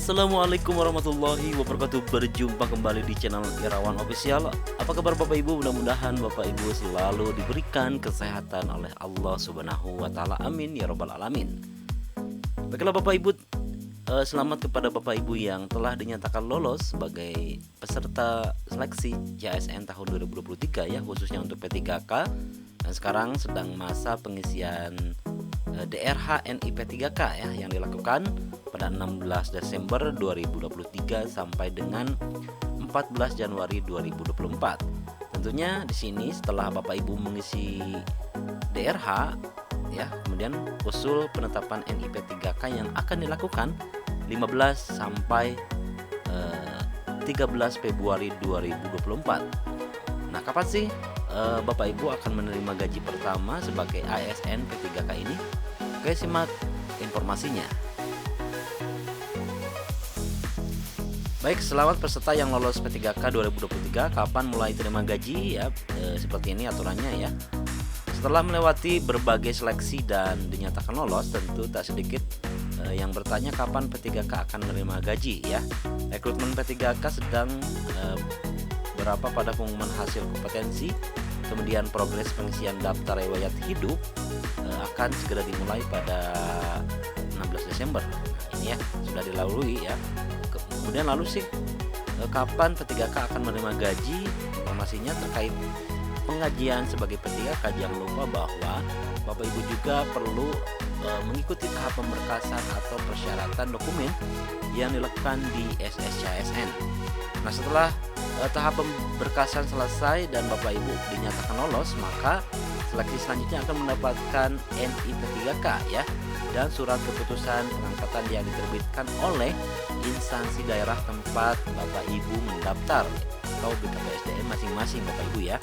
Assalamualaikum warahmatullahi wabarakatuh. Berjumpa kembali di channel Irawan Official. Apa kabar Bapak Ibu? Mudah-mudahan Bapak Ibu selalu diberikan kesehatan oleh Allah Subhanahu wa taala. Amin ya rabbal alamin. Baiklah Bapak Ibu, selamat kepada Bapak Ibu yang telah dinyatakan lolos sebagai peserta seleksi JASN tahun 2023 ya, khususnya untuk P3K. Dan sekarang sedang masa pengisian DRH NIP3K ya, yang dilakukan pada 16 Desember 2023 sampai dengan 14 Januari 2024. Tentunya di sini setelah Bapak Ibu mengisi DRH ya, kemudian usul penetapan NIP3K yang akan dilakukan 15 sampai 13 Februari 2024. Nah, kapan sih Bapak Ibu akan menerima gaji pertama sebagai ASN P3K ini? Oke, simak informasinya. Baik, selamat peserta yang lolos P3K 2023. Kapan mulai terima gaji ya? Seperti ini aturannya ya. Setelah melewati berbagai seleksi dan dinyatakan lolos, tentu tak sedikit yang bertanya kapan P3K akan menerima gaji ya. Rekrutmen P3K sedang berapa pada pengumuman hasil kompetensi, kemudian progres pengisian daftar riwayat hidup akan segera dimulai pada 16 Desember. Ini ya, sudah dilalui ya. Kemudian lalu sih kapan P3K akan menerima gaji? Informasinya terkait pengajian sebagai P3K, jangan lupa bahwa Bapak Ibu juga perlu mengikuti tahap pemberkasan atau persyaratan dokumen yang dilakukan di SSCASN. Nah, setelah tahap pemberkasan selesai dan Bapak Ibu dinyatakan lolos, maka seleksi selanjutnya akan mendapatkan NIP3K ya, dan surat keputusan pengangkatan yang diterbitkan oleh instansi daerah tempat Bapak Ibu mendaftar atau BKPSDM masing-masing Bapak Ibu ya.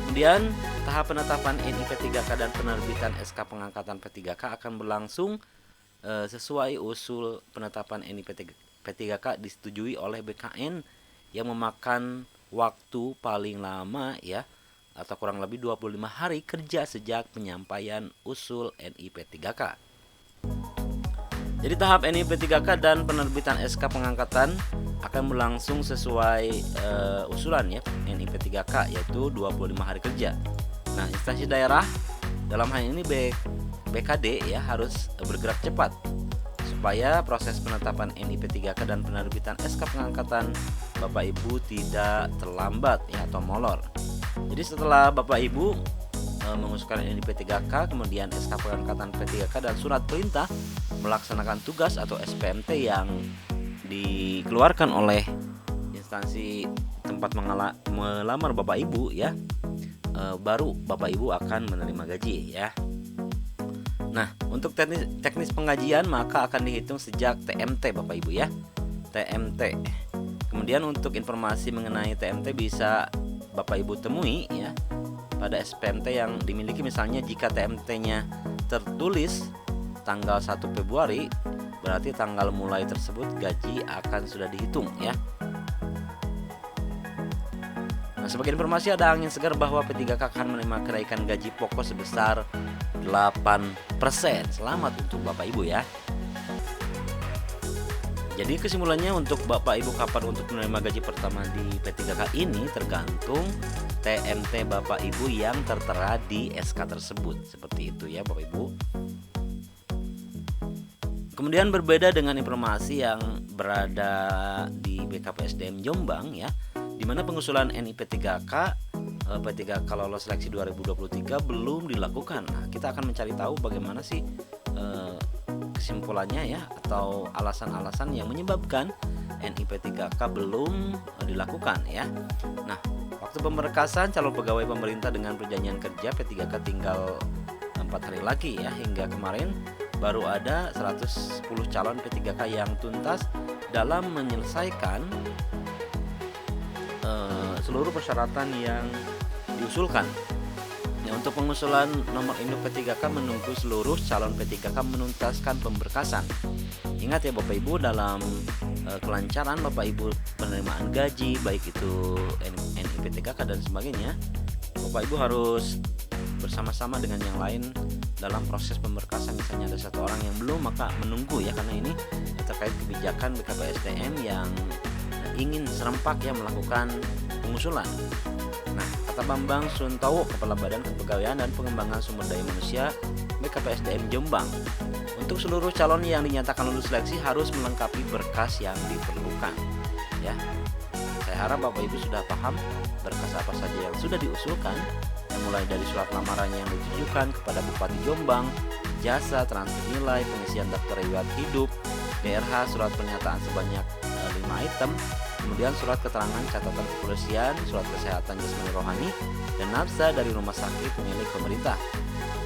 Kemudian tahap penetapan NIP3K dan penerbitan SK pengangkatan P3K akan berlangsung sesuai usul penetapan NIP3K disetujui oleh BKN yang memakan waktu paling lama ya, atau kurang lebih 25 hari kerja sejak penyampaian usul NIP3K. Jadi tahap NIP3K dan penerbitan SK pengangkatan akan berlangsung sesuai usulan ya NIP3K, yaitu 25 hari kerja. Nah, instansi daerah dalam hal ini BKD ya harus bergerak cepat supaya proses penetapan NIP3K dan penerbitan SK pengangkatan Bapak Ibu tidak terlambat ya atau molor. Jadi setelah Bapak Ibu mengusulkan NIP3K, kemudian SK pengangkatan P3K dan surat perintah melaksanakan tugas atau SPMT yang dikeluarkan oleh instansi tempat melamar Bapak Ibu ya, baru Bapak Ibu akan menerima gaji ya. Nah, untuk teknis pengajian maka akan dihitung sejak TMT Bapak Ibu ya, TMT. Kemudian untuk informasi mengenai TMT bisa Bapak Ibu temui ya pada SPMT yang dimiliki. Misalnya jika TMT-nya tertulis tanggal 1 Februari, berarti tanggal mulai tersebut gaji akan sudah dihitung ya. Nah, sebagai informasi ada angin segar bahwa P3K akan menerima kenaikan gaji pokok sebesar 8%. Selamat untuk Bapak Ibu ya. Jadi kesimpulannya untuk Bapak Ibu kapan untuk menerima gaji pertama di P3K ini tergantung TMT Bapak Ibu yang tertera di SK tersebut. Seperti itu ya Bapak Ibu. Kemudian berbeda dengan informasi yang berada di BKPSDM Jombang ya, di mana pengusulan NIP3K P3K lolos seleksi 2023 belum dilakukan. Nah, kita akan mencari tahu bagaimana sih kesimpulannya ya, atau alasan-alasan yang menyebabkan NIP3K belum dilakukan ya. Nah, waktu pemberkasan calon pegawai pemerintah dengan perjanjian kerja P3K tinggal 4 hari lagi ya. Hingga kemarin baru ada 110 calon P3K yang tuntas dalam menyelesaikan seluruh persyaratan yang diusulkan. Ya, untuk pengusulan nomor induk P3K menunggu seluruh calon P3K menuntaskan pemberkasan. Ingat ya Bapak Ibu, dalam kelancaran Bapak Ibu penerimaan gaji baik itu NIP3K dan sebagainya, Bapak Ibu harus bersama-sama dengan yang lain dalam proses pemberkasan. Misalnya ada satu orang yang belum, maka menunggu ya, karena ini terkait kebijakan BKPSDM yang ingin serempak ya melakukan pengusulan. Nah, kata Bambang Suntowo, Kepala Badan Kepegawaian dan Pengembangan Sumber Daya Manusia BKPSDM Jombang, untuk seluruh calon yang dinyatakan lulus seleksi harus melengkapi berkas yang diperlukan ya. Saya harap Bapak Ibu sudah paham berkas apa saja yang sudah diusulkan, yang mulai dari surat lamaran yang ditujukan kepada Bupati Jombang, jasa transfer nilai, pengisian daftar riwayat hidup, DRH, surat pernyataan sebanyak 5 item, kemudian surat keterangan catatan kepolisian, surat kesehatan jasmani rohani, dan nafsa dari rumah sakit milik pemerintah.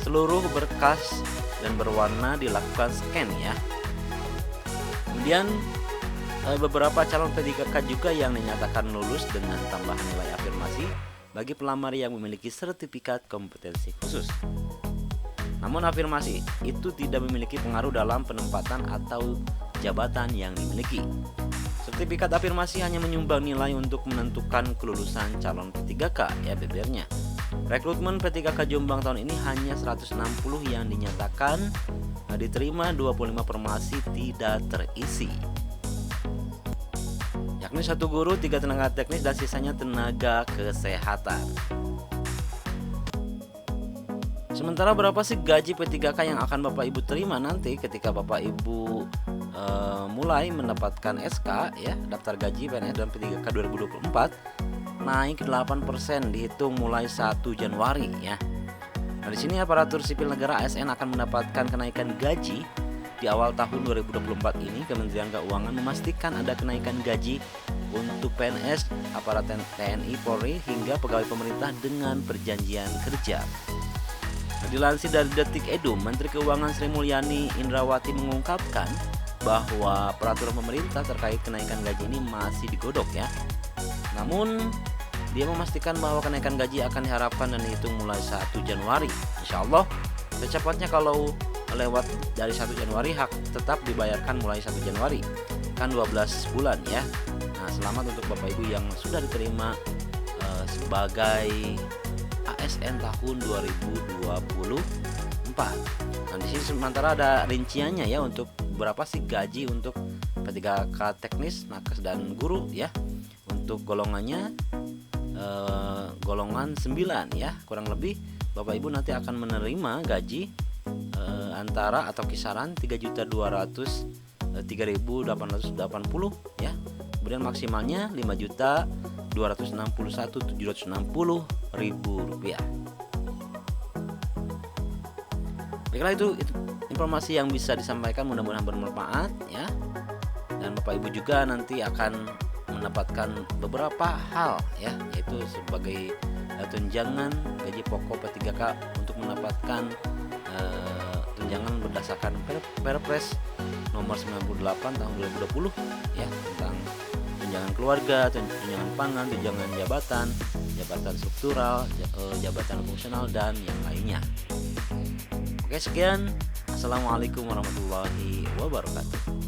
Seluruh berkas dan berwarna dilakukan scan ya. Kemudian beberapa calon P3K juga yang dinyatakan lulus dengan tambahan nilai afirmasi bagi pelamar yang memiliki sertifikat kompetensi khusus. Namun afirmasi itu tidak memiliki pengaruh dalam penempatan atau jabatan yang dimiliki. Sertifikat afirmasi hanya menyumbang nilai untuk menentukan kelulusan calon P3K ya, bebernya. Rekrutmen P3K Jombang tahun ini hanya 160 yang dinyatakan diterima, 25 formasi tidak terisi, yakni 1 guru, 3 tenaga teknis, dan sisanya tenaga kesehatan. Sementara berapa sih gaji P3K yang akan Bapak Ibu terima nanti ketika Bapak Ibu mulai mendapatkan SK ya, daftar gaji PNS dan P3K 2024 naik 8% dihitung mulai 1 Januari ya. Nah, di sini aparatur sipil negara ASN akan mendapatkan kenaikan gaji di awal tahun 2024 ini. Kementerian Keuangan memastikan ada kenaikan gaji untuk PNS, aparat TNI, Polri hingga pegawai pemerintah dengan perjanjian kerja. Dilansir dari Detik Edu, Menteri Keuangan Sri Mulyani Indrawati mengungkapkan bahwa peraturan pemerintah terkait kenaikan gaji ini masih digodok ya. Namun dia memastikan bahwa kenaikan gaji akan diharapkan dan dihitung mulai 1 Januari. Insya Allah secepatnya, kalau lewat dari 1 Januari hak tetap dibayarkan mulai 1 Januari, kan 12 bulan ya. Nah, selamat untuk Bapak Ibu yang sudah diterima sebagai ASN tahun 2024. Nah, di sini sementara ada rinciannya ya untuk berapa sih gaji untuk P3K teknis, nakes, dan guru ya. Untuk golongannya golongan 9 ya, kurang lebih Bapak Ibu nanti akan menerima gaji antara atau kisaran 3.203.880 ya. Kemudian maksimalnya 5.261.760 ribu rupiah. Baiklah, itu informasi yang bisa disampaikan, mudah-mudahan bermanfaat ya. Dan Bapak Ibu juga nanti akan mendapatkan beberapa hal ya, yaitu sebagai tunjangan gaji pokok P3K untuk mendapatkan tunjangan berdasarkan Perpres nomor 98 tahun 2020 ya, tentang tunjangan keluarga, tunjangan pangan, tunjangan jabatan struktural, jabatan fungsional, dan yang lainnya. Oke, sekian. Assalamualaikum warahmatullahi wabarakatuh.